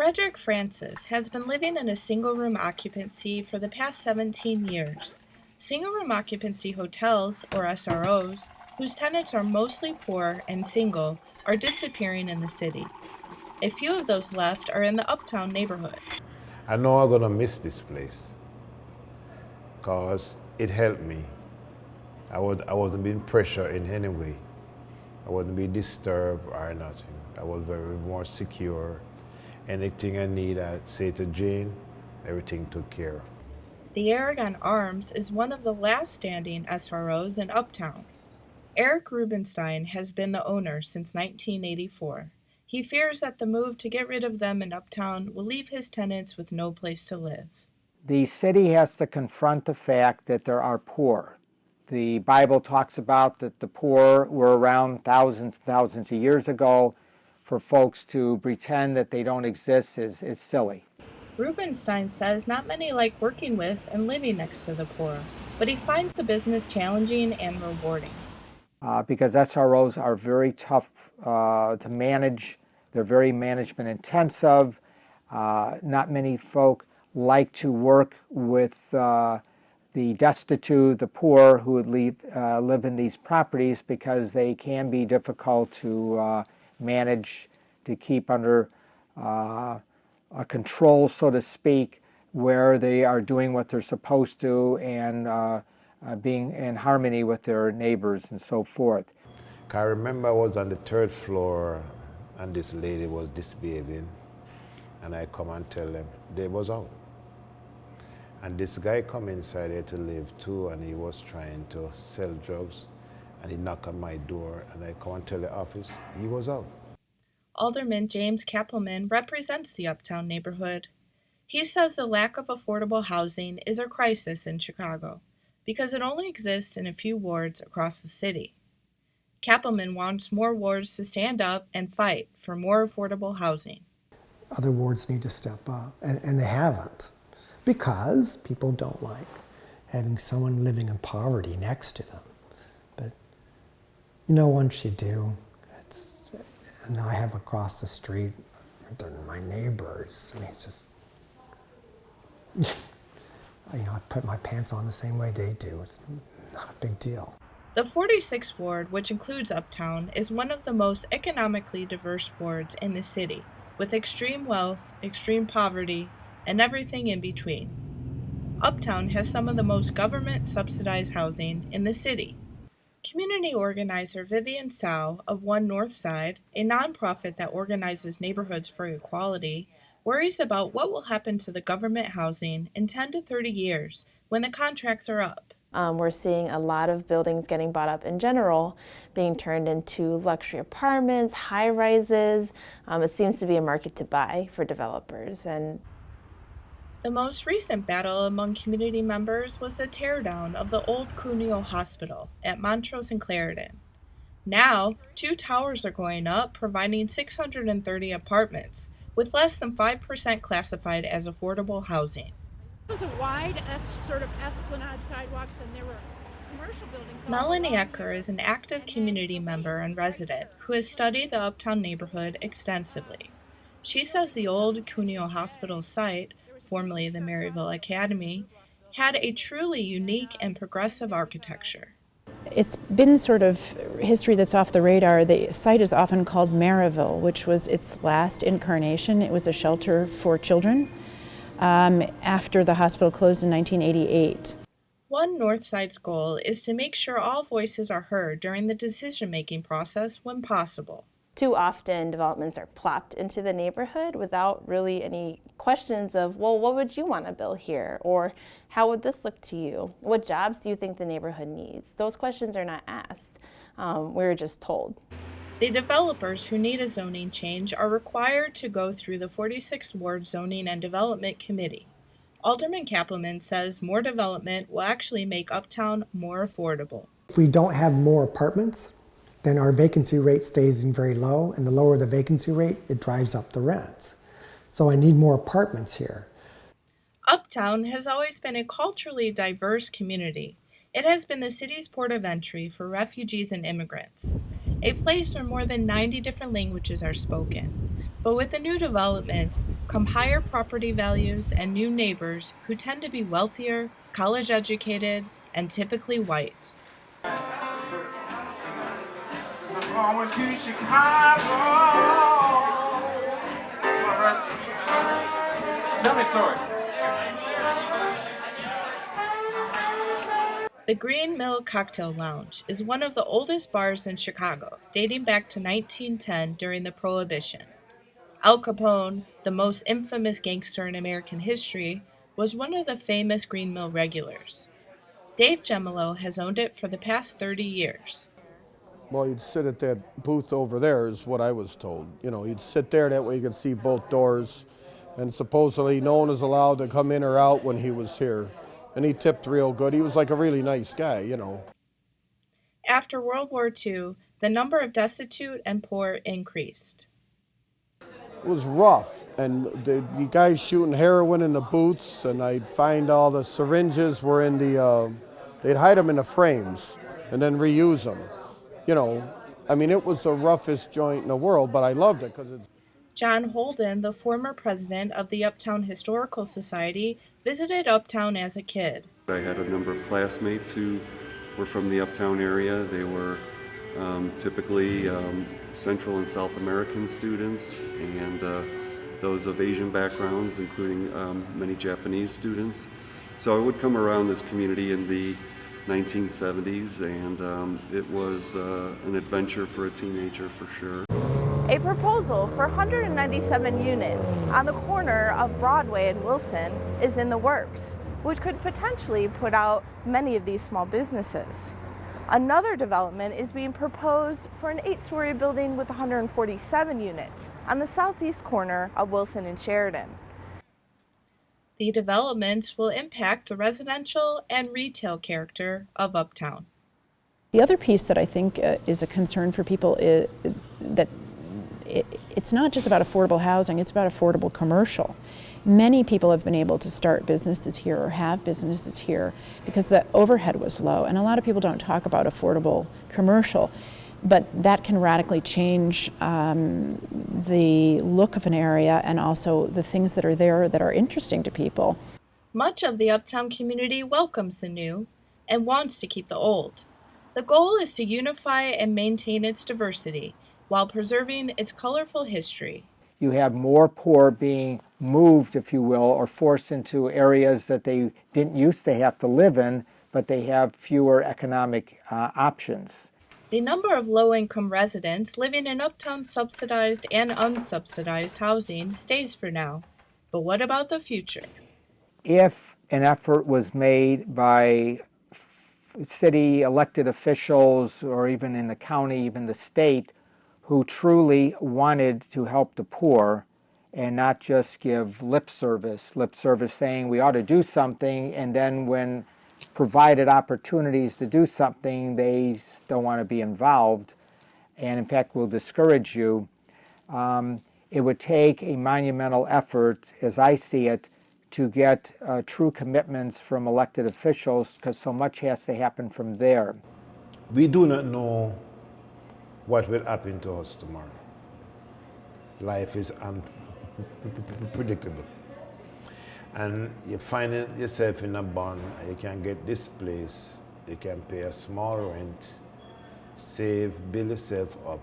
Frederick Francis has been living in a single-room occupancy for the past 17 years. Single-room occupancy hotels, or SROs, whose tenants are mostly poor and single, are disappearing in the city. A few of those left are in the Uptown neighborhood. I know I'm gonna miss this place because it helped me. I wasn't being pressured in any way. I wasn't being disturbed or nothing. I was very more secure. Anything I need, I'd say to Jane, everything took care of. The Aragon Arms is one of the last standing SROs in Uptown. Eric Rubenstein has been the owner since 1984. He fears that the move to get rid of them in Uptown will leave his tenants with no place to live. The city has to confront the fact that there are poor. The Bible talks about that the poor were around thousands and thousands of years ago. For folks to pretend that they don't exist is silly. Rubenstein says not many like working with and living next to the poor, but he finds the business challenging and rewarding. Because SROs are very tough to manage. They're very management intensive. Not many folk like to work with the destitute, the poor who would live in these properties because they can be difficult to manage, to keep under a control, so to speak, where they are doing what they're supposed to and being in harmony with their neighbors and so forth. I remember I was on the third floor and this lady was misbehaving, and I come and tell them they was out. And this guy come inside here to live too, and he was trying to sell drugs, and he knocked on my door, and I come and tell the office he was out. Alderman James Kappelman represents the Uptown neighborhood. He says the lack of affordable housing is a crisis in Chicago because it only exists in a few wards across the city. Kappelman wants more wards to stand up and fight for more affordable housing. Other wards need to step up, and they haven't, because people don't like having someone living in poverty next to them. But once you do, and I have across the street, they're my neighbors. I mean, it's just, I put my pants on the same way they do. It's not a big deal. The 46th Ward, which includes Uptown, is one of the most economically diverse wards in the city, with extreme wealth, extreme poverty, and everything in between. Uptown has some of the most government-subsidized housing in the city. Community organizer Vivian Tsao of One North Side, a nonprofit that organizes neighborhoods for equality, worries about what will happen to the government housing in 10 to 30 years when the contracts are up. We're seeing a lot of buildings getting bought up in general, being turned into luxury apartments, high-rises. It seems to be a market to buy for developers. And the most recent battle among community members was the teardown of the old Cuneo Hospital at Montrose and Clarendon. Now, 2 towers are going up, providing 630 apartments, with less than 5% classified as affordable housing. It was a wide sort of esplanade sidewalks, and there were commercial buildings. Melanie Ecker is an active community member and resident who has studied the Uptown neighborhood extensively. She says the old Cuneo Hospital site, formerly the Maryville Academy, had a truly unique and progressive architecture. It's been sort of history that's off the radar. The site is often called Maryville, which was its last incarnation. It was a shelter for children after the hospital closed in 1988. One Northside's goal is to make sure all voices are heard during the decision-making process when possible. Too often, developments are plopped into the neighborhood without really any questions of, well, what would you want to build here? Or how would this look to you? What jobs do you think the neighborhood needs? Those questions are not asked. We're just told. The developers who need a zoning change are required to go through the 46th Ward Zoning and Development Committee. Alderman Kappelman says more development will actually make Uptown more affordable. If we don't have more apartments, then our vacancy rate stays very low, and the lower the vacancy rate, it drives up the rents. So I need more apartments here. Uptown has always been a culturally diverse community. It has been the city's port of entry for refugees and immigrants, a place where more than 90 different languages are spoken. But with the new developments come higher property values and new neighbors who tend to be wealthier, college educated, and typically white. Tell me a story. The Green Mill Cocktail Lounge is one of the oldest bars in Chicago, dating back to 1910 during the Prohibition. Al Capone, the most infamous gangster in American history, was one of the famous Green Mill regulars. Dave Gemolo has owned it for the past 30 years. Well, you'd sit at that booth over there is what I was told. You know, you'd sit there, that way you could see both doors. And supposedly no one was allowed to come in or out when he was here. And he tipped real good. He was like a really nice guy, you know. After World War II, the number of destitute and poor increased. It was rough, and the guys shooting heroin in the booths, and I'd find all the syringes were in the, they'd hide them in the frames and then reuse them. You know, I mean, it was the roughest joint in the world, but I loved it because it's... John Holden, the former president of the Uptown Historical Society, visited Uptown as a kid. I had a number of classmates who were from the Uptown area. They were typically Central and South American students and those of Asian backgrounds, including many Japanese students. So I would come around this community in the 1970s, and it was an adventure for a teenager for sure. A proposal for 197 units on the corner of Broadway and Wilson is in the works, which could potentially put out many of these small businesses. Another development is being proposed for an 8-story building with 147 units on the southeast corner of Wilson and Sheridan. The developments will impact the residential and retail character of Uptown. The other piece that I think is a concern for people is that it's not just about affordable housing, it's about affordable commercial. Many people have been able to start businesses here or have businesses here because the overhead was low, and a lot of people don't talk about affordable commercial, but that can radically change the look of an area and also the things that are there that are interesting to people. Much of the Uptown community welcomes the new and wants to keep the old. The goal is to unify and maintain its diversity while preserving its colorful history. You have more poor being moved, if you will, or forced into areas that they didn't used to have to live in, but they have fewer economic options. The number of low-income residents living in Uptown subsidized and unsubsidized housing stays for now. But what about the future? If an effort was made by city elected officials, or even in the county, even the state, who truly wanted to help the poor and not just give lip service saying we ought to do something, and then when provided opportunities to do something, they don't want to be involved, and in fact will discourage you. It would take a monumental effort, as I see it, to get true commitments from elected officials, because so much has to happen from there. We do not know what will happen to us tomorrow. Life is unpredictable. And you find yourself in a bond, you can get displaced, you can pay a small rent, save, build yourself up,